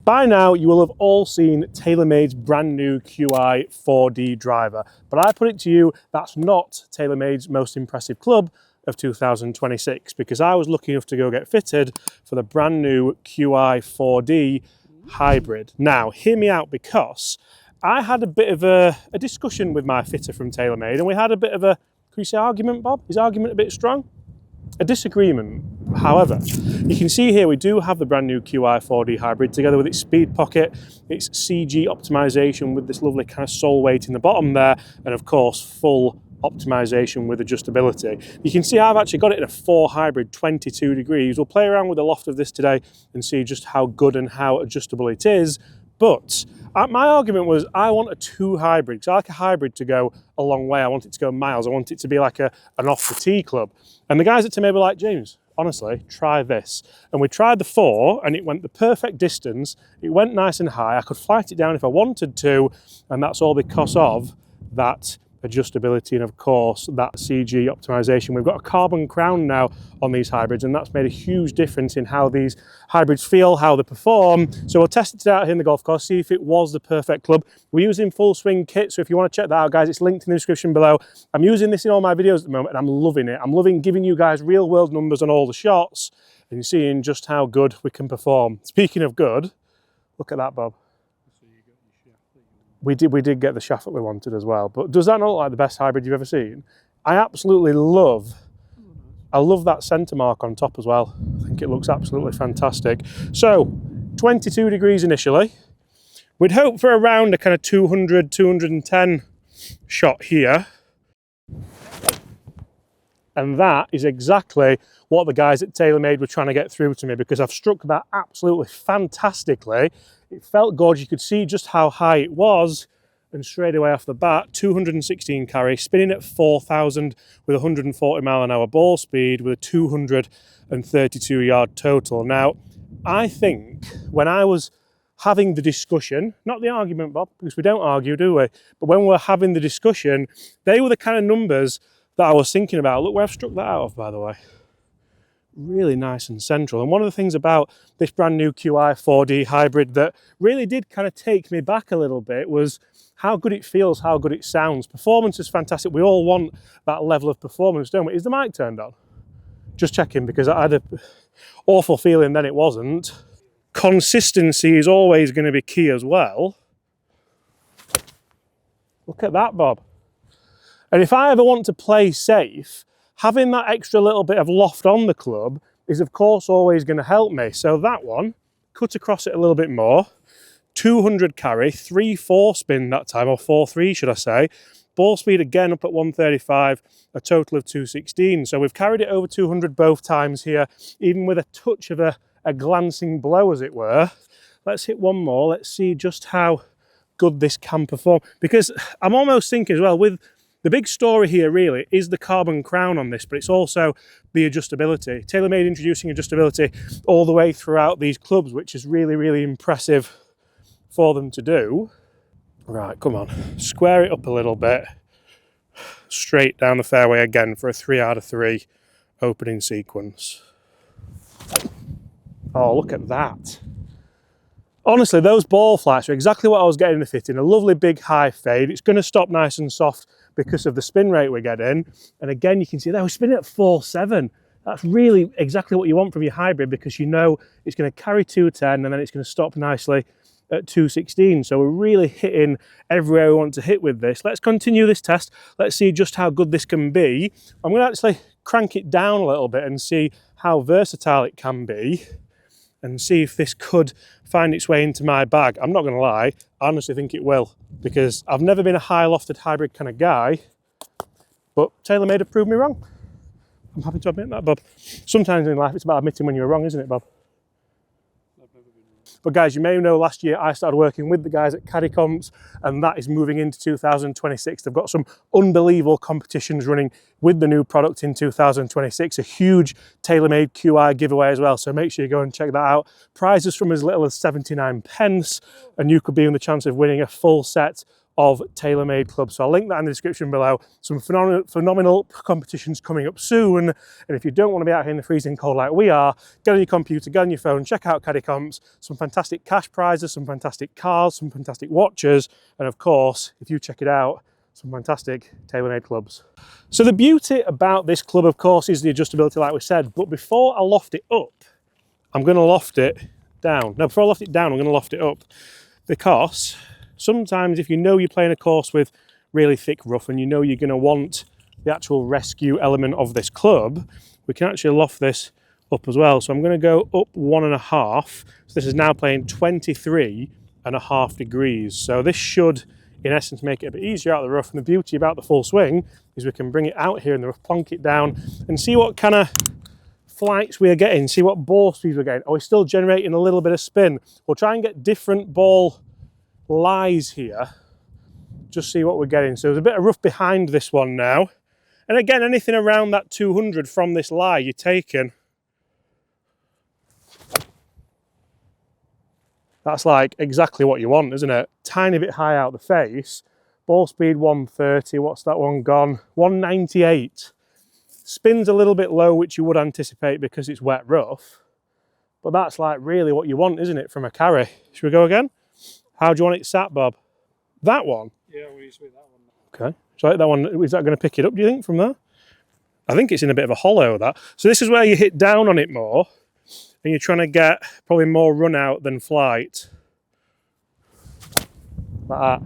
By now, you will have all seen TaylorMade's brand new QI 4D driver, but I put it to you, that's not TaylorMade's most impressive club of 2026, because I was lucky enough to go get fitted for the brand new QI 4D hybrid. Now, hear me out, because I had a bit of a discussion with my fitter from TaylorMade, and we had a bit of a, can you say argument, Bob? Is argument a bit strong? A disagreement. However, you can see here we do have the brand new QI 4D hybrid together with its speed pocket, its CG optimization with this lovely kind of sole weight in the bottom there, and of course full optimization with adjustability. You can see I've actually got it in a 4 hybrid 22 degrees. We'll play around with the loft of this today and see just how good and how adjustable it is. But my argument was I want a 2 hybrid, because I like a hybrid to go a long way. I want it to go miles. I want it to be like an off the tee club. And the guys at TaylorMade were like, James, honestly, try this. And we tried the 4 and it went the perfect distance. It went nice and high. I could flight it down if I wanted to. And that's all because of that adjustability and of course that CG optimization. We've got a carbon crown now on these hybrids, and that's made a huge difference in how these hybrids feel, how they perform. So we'll test it out here in the golf course, see if it was the perfect club. We're using full swing kit, so if you want to check that out, guys, it's linked in the description below. I'm using this in all my videos at the moment and I'm loving it. I'm loving giving you guys real world numbers on all the shots and seeing just how good we can perform. Speaking of good, look at that, Bob. We did get the shaft that we wanted as well, but does that not look like the best hybrid you've ever seen? I absolutely love, that centre mark on top as well. I think it looks absolutely fantastic. So 22 degrees initially. We'd hope for around a kind of 200, 210 shot here. And that is exactly what the guys at TaylorMade were trying to get through to me, because I've struck that absolutely fantastically. It felt good, you could see just how high it was, and straight away off the bat, 216 carry, spinning at 4,000 with 140 mile an hour ball speed with a 232 yard total. Now, I think when I was having the discussion, not the argument, Bob, because we don't argue, do we? But when we're having the discussion, they were the kind of numbers that I was thinking about. Look where I've struck that out of, by the way. Really nice and central. And one of the things about this brand new QI 4D hybrid that really did kind of take me back a little bit was how good it feels, how good it sounds. Performance is fantastic. We all want that level of performance, don't we? Is the mic turned on? Just checking, because I had an awful feeling then it wasn't. Consistency is always going to be key as well. Look at that, Bob. And if I ever want to play safe, having that extra little bit of loft on the club is of course always going to help me. So that one, cut across it a little bit more, 200 carry, 3/4 spin that time, or 4/3 should I say. Ball speed again up at 135, a total of 216. So we've carried it over 200 both times here, even with a touch of a glancing blow as it were. Let's hit one more, let's see just how good this can perform. Because I'm almost thinking as well, with the big story here really is the carbon crown on this, but it's also the adjustability. TaylorMade introducing adjustability all the way throughout these clubs, which is really, really impressive for them to do. Right, come on, square it up a little bit. Straight down the fairway again for a 3 out of 3 opening sequence. Oh, look at that. Honestly, those ball flights are exactly what I was getting in the fitting. A lovely big high fade. It's going to stop nice and soft because of the spin rate we're getting. And again, you can see there we're spinning at 4.7. That's really exactly what you want from your hybrid, because you know it's going to carry 210 and then it's going to stop nicely at 216. So we're really hitting everywhere we want to hit with this. Let's continue this test. Let's see just how good this can be. I'm going to actually crank it down a little bit and see how versatile it can be, and see if this could find its way into my bag. I'm not going to lie, I honestly think it will, because I've never been a high lofted hybrid kind of guy, but TaylorMade have proved me wrong. I'm happy to admit that, Bob. Sometimes in life it's about admitting when you're wrong, isn't it, Bob? But guys, you may know last year I started working with the guys at Caddy Comps, and that is moving into 2026. They've got some unbelievable competitions running with the new product in 2026, a huge TaylorMade QI giveaway as well. So make sure you go and check that out. Prizes from as little as 79 pence, and you could be in the chance of winning a full set of TaylorMade clubs. So I'll link that in the description below. Some phenomenal competitions coming up soon. And if you don't want to be out here in the freezing cold like we are, get on your computer, get on your phone, check out Caddy Comps, some fantastic cash prizes, some fantastic cars, some fantastic watches, and of course, if you check it out, some fantastic TaylorMade clubs. So the beauty about this club, of course, is the adjustability like we said, but before I loft it up, I'm going to loft it down. Now, before I loft it down, I'm going to loft it up because sometimes if you know you're playing a course with really thick rough and you know you're going to want the actual rescue element of this club, we can actually loft this up as well. So I'm going to go up 1.5. So this is now playing 23.5 degrees. So this should, in essence, make it a bit easier out of the rough. And the beauty about the full swing is we can bring it out here in the rough, plonk it down and see what kind of flights we are getting, see what ball speeds we're getting. Are we still generating a little bit of spin? We'll try and get different ball lies here, just see what we're getting. So there's a bit of rough behind this one now. And again, anything around that 200 from this lie you're taking, that's like exactly what you want, isn't it? Tiny bit high out the face. Ball speed 130, what's that one gone? 198. Spins a little bit low, which you would anticipate because it's wet rough. But that's like really what you want, isn't it, from a carry? Should we go again? How do you want it sat, Bob? That one? Yeah, we used to that one. Okay. So that one, is that going to pick it up, do you think, from there? I think it's in a bit of a hollow, that. So this is where you hit down on it more, and you're trying to get probably more run out than flight. Like that.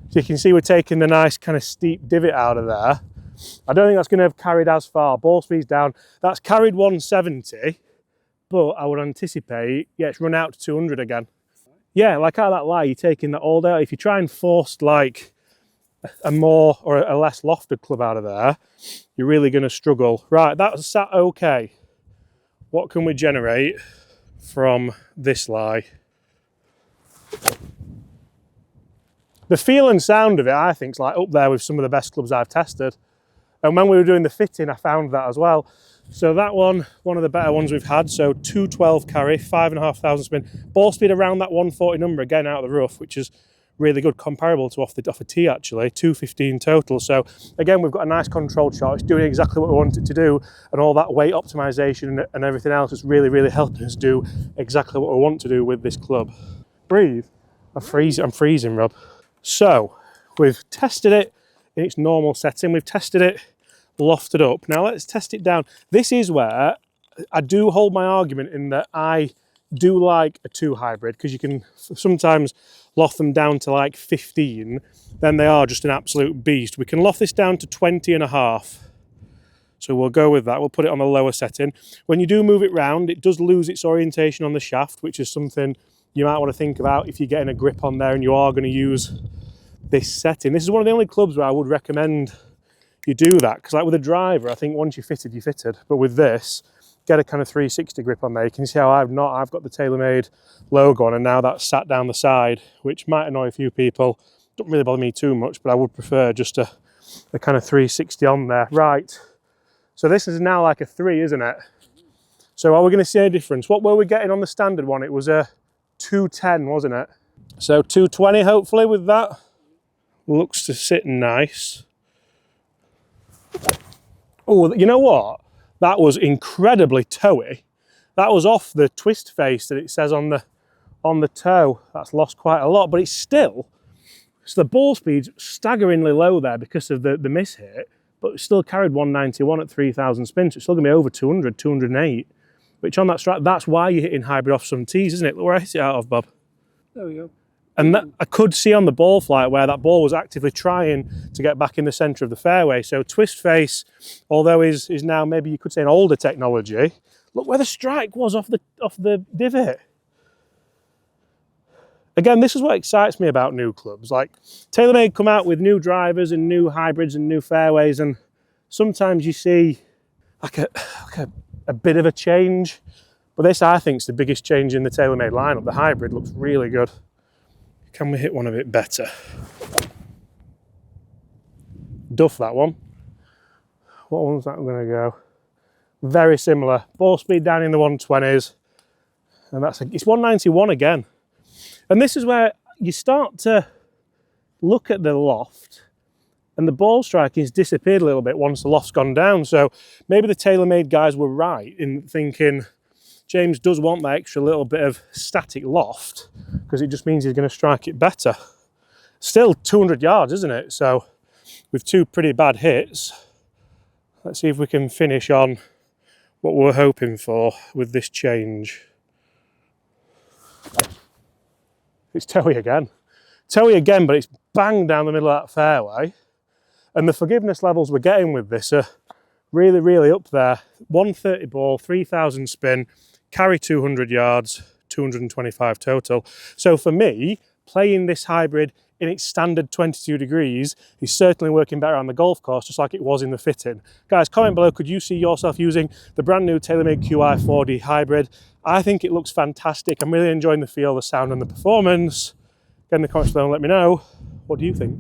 So you can see we're taking the nice kind of steep divot out of there. I don't think that's going to have carried as far. Ball speed's down. That's carried 170, but I would anticipate, yeah, it's run out to 200 again. Yeah, like out of that lie, you're taking that all day. If you try and force like a more or a less lofted club out of there, you're really going to struggle. Right, that's sat okay. What can we generate from this lie? The feel and sound of it, I think, is like up there with some of the best clubs I've tested. And when we were doing the fitting, I found that as well. So that one of the better ones we've had. So 212 carry, 5,500 spin. Ball speed around that 140 number, again out of the rough, which is really good, comparable to off a tee actually, 215 total. So again, we've got a nice controlled shot. It's doing exactly what we want it to do, and all that weight optimization and everything else is really, really helping us do exactly what we want to do with this club. Breathe. I'm freezing, Rob. So we've tested it in its normal setting. We've tested it lofted up. Now let's test it down. This is where I do hold my argument in that I do like a 2 hybrid, because you can sometimes loft them down to like 15, then they are just an absolute beast. We can loft this down to 20.5. So we'll go with that. We'll put it on the lower setting. When you do move it round, it does lose its orientation on the shaft, which is something you might want to think about if you're getting a grip on there and you are going to use this setting. This is one of the only clubs where I would recommend you do that, because like with a driver, I think once you're fitted, but with this, get a kind of 360 grip on there. You can see how I've got the TaylorMade logo on, and now that's sat down the side, which might annoy a few people. Don't really bother me too much, but I would prefer just a kind of 360 on there. Right, so this is now like a 3, isn't it? So are we going to see a difference? What were we getting on the standard one? It was a 210, wasn't it? So 220 hopefully with that. Looks to sit nice. Oh, you know what? That was incredibly toey. That was off the twist face that it says on the toe. That's lost quite a lot, but it's still, so the ball speed's staggeringly low there because of the miss hit, but it still carried 191 at 3,000 spins. So it's still gonna be over 200, 208, which on that strike, that's why you're hitting hybrid off some tees, isn't it? Look where I hit it out of, Bob. There we go. And that, I could see on the ball flight where that ball was actively trying to get back in the centre of the fairway. So twist face, although is now maybe you could say an older technology, look where the strike was off the divot. Again, this is what excites me about new clubs. Like TaylorMade come out with new drivers and new hybrids and new fairways, and sometimes you see like a bit of a change. But this, I think, is the biggest change in the TaylorMade lineup. The hybrid looks really good. Can we hit one a bit better? Duff that one. What one's that going to go? Very similar. Ball speed down in the 120s. And it's 191 again. And this is where you start to look at the loft, and the ball striking's disappeared a little bit once the loft's gone down. So maybe the TaylorMade guys were right in thinking James does want that extra little bit of static loft, because it just means he's going to strike it better. Still 200 yards, isn't it? So with 2 pretty bad hits, let's see if we can finish on what we're hoping for with this change. It's toey again. Toey again, but it's bang down the middle of that fairway. And the forgiveness levels we're getting with this are really, really up there. 130 ball, 3,000 spin, carry 200 yards, 225 total. So for me, playing this hybrid in its standard 22 degrees is certainly working better on the golf course, just like it was in the fitting. Guys, comment below, could you see yourself using the brand new TaylorMade QI 4D hybrid? I think it looks fantastic. I'm really enjoying the feel, the sound and the performance. Get in the comments below and let me know, what do you think?